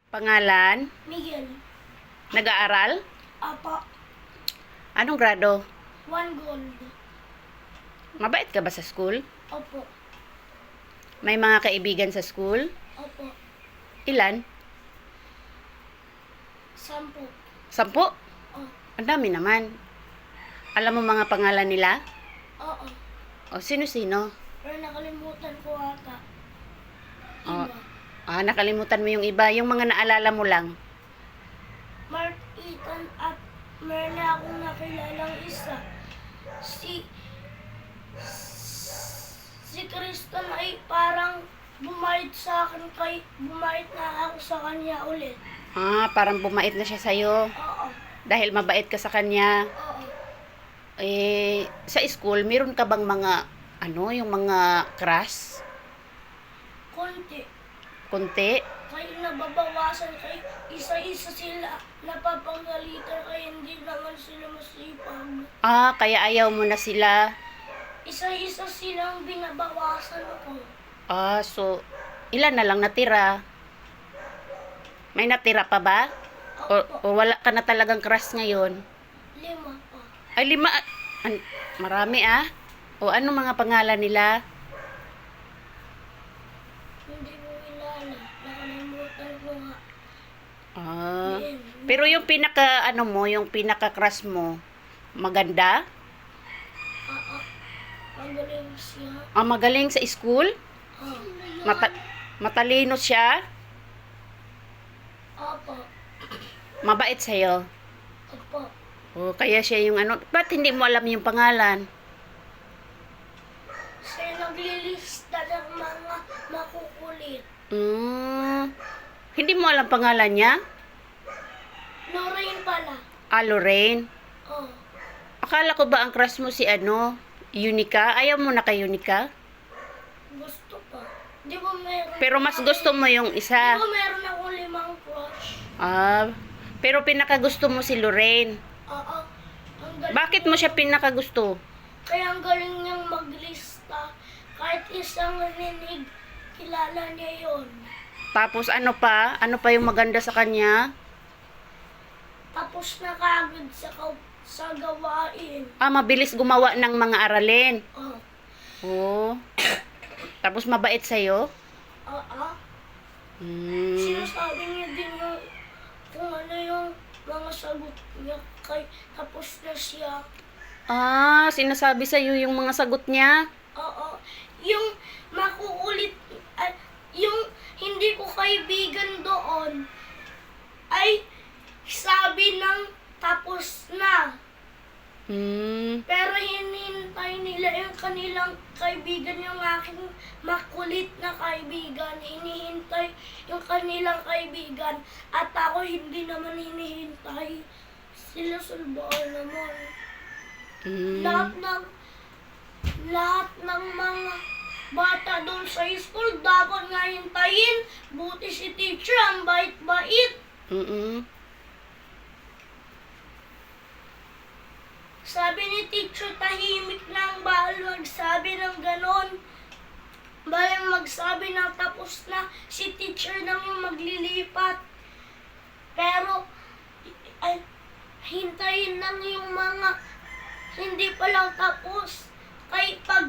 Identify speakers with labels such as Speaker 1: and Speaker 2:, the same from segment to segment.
Speaker 1: Pangalan?
Speaker 2: Miguel.
Speaker 1: Nag-aaral?
Speaker 2: Apa.
Speaker 1: Anong grado?
Speaker 2: 1 gold.
Speaker 1: Mabait ka ba sa school?
Speaker 2: Opo.
Speaker 1: May mga kaibigan sa school?
Speaker 2: Opo.
Speaker 1: Ilan?
Speaker 2: 10.
Speaker 1: 10?
Speaker 2: Oh.
Speaker 1: Ang dami naman. Alam mo mga pangalan nila?
Speaker 2: Oo.
Speaker 1: O sino-sino?
Speaker 2: Pero nakalimutan ko ata.
Speaker 1: Oh.
Speaker 2: Iba.
Speaker 1: Nakalimutan mo yung iba. Yung mga naalala mo lang.
Speaker 2: Mark, Ethan at meron na akong nakilalang isa. Si Kristen ay parang bumait sa akin bumait na ako sa kanya ulit.
Speaker 1: Parang bumait na siya sa'yo.
Speaker 2: Oo.
Speaker 1: Dahil mabait ka sa kanya.
Speaker 2: Oo.
Speaker 1: Sa school, meron ka bang mga, yung mga crush?
Speaker 2: Konti.
Speaker 1: Kunti?
Speaker 2: Kaya nababawasan isa-isa sila napapagalitan kaya hindi naman sila masipag.
Speaker 1: Kaya ayaw mo na sila.
Speaker 2: Isa-isa silang binabawasan ako.
Speaker 1: So, ilan na lang natira? May natira pa ba? O wala ka na talagang crush ngayon?
Speaker 2: 5 pa.
Speaker 1: Ay, 5. Marami O ano mga pangalan nila?
Speaker 2: Hindi mo kilala. Nakalimutan ko nga.
Speaker 1: Pero yung yung pinaka-crush mo, maganda?
Speaker 2: Magaling siya.
Speaker 1: Magaling sa school? Matalino siya?
Speaker 2: Opo.
Speaker 1: Mabait sa'yo?
Speaker 2: Opo.
Speaker 1: Kaya siya yung ba't hindi mo alam yung pangalan?
Speaker 2: Siya naglilista ng mga makukulit.
Speaker 1: Hindi mo alam pangalan niya?
Speaker 2: Lorraine pala.
Speaker 1: Lorraine?
Speaker 2: Oh.
Speaker 1: Akala ko ba ang crush mo si Unica? Ayaw mo na kay Unica?
Speaker 2: Gusto pa. Di ba meron?
Speaker 1: Pero mas gusto mo yung isa.
Speaker 2: Di ba meron akong 5 crush?
Speaker 1: Pero pinakagusto mo si Lorraine.
Speaker 2: Oo. Ang galing.
Speaker 1: Bakit mo siya pinakagusto?
Speaker 2: Kaya ang galing niyang maglista. Kahit isang rinig, kilala niya yon.
Speaker 1: Tapos ano pa? Ano pa yung maganda sa kanya?
Speaker 2: Tapos na kagad sa gawain.
Speaker 1: Mabilis gumawa ng mga aralin.
Speaker 2: Oh.
Speaker 1: Tapos mabait sa'yo?
Speaker 2: Oo. Sinasabi niya din kung ano yung mga sagot niya tapos na siya.
Speaker 1: Sinasabi sa'yo yung mga sagot niya?
Speaker 2: Oo. Yung makukulit, yung hindi ko kaibigan doon, ay sabi ng tapos na. Pero hinihintay nila yung kanilang kaibigan, yung aking makulit na kaibigan. Hinihintay yung kanilang kaibigan at ako hindi naman hinihintay. Sila sulbaan naman. Lahat ng mga bata doon sa school dapat nga hintayin. Buti si teacher ang bait-bait. Sabi ni teacher, tahimik lang, bawal magsabi ng ganon. Bawal magsabi na tapos na, si teacher nang yung maglilipat. Pero, hintayin lang yung mga hindi pa lang tapos. Kaya pag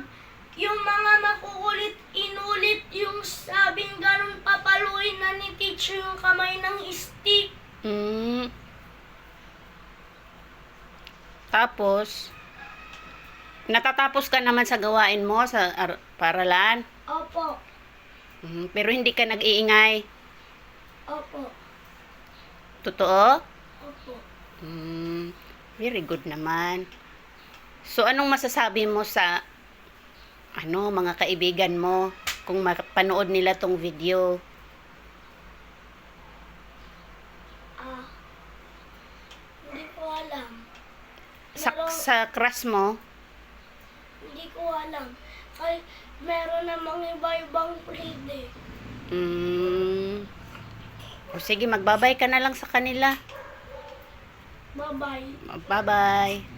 Speaker 2: yung mga makukulit, inulit yung sabing ganon, papaluin na ni teacher yung kamay ng stick.
Speaker 1: Tapos, natatapos ka naman sa gawain mo sa paralan?
Speaker 2: Opo.
Speaker 1: Pero hindi ka nag-iingay?
Speaker 2: Opo.
Speaker 1: Totoo?
Speaker 2: Opo.
Speaker 1: Very good naman. So, anong masasabi mo sa mga kaibigan mo kung mapanood nila tong video?
Speaker 2: Hindi ko alam.
Speaker 1: Sa crush mo?
Speaker 2: Hindi ko alam. Kaya meron namang iba-ibang friend
Speaker 1: Sige, magbabay ka na lang sa kanila.
Speaker 2: Bye-bye.
Speaker 1: Bye-bye.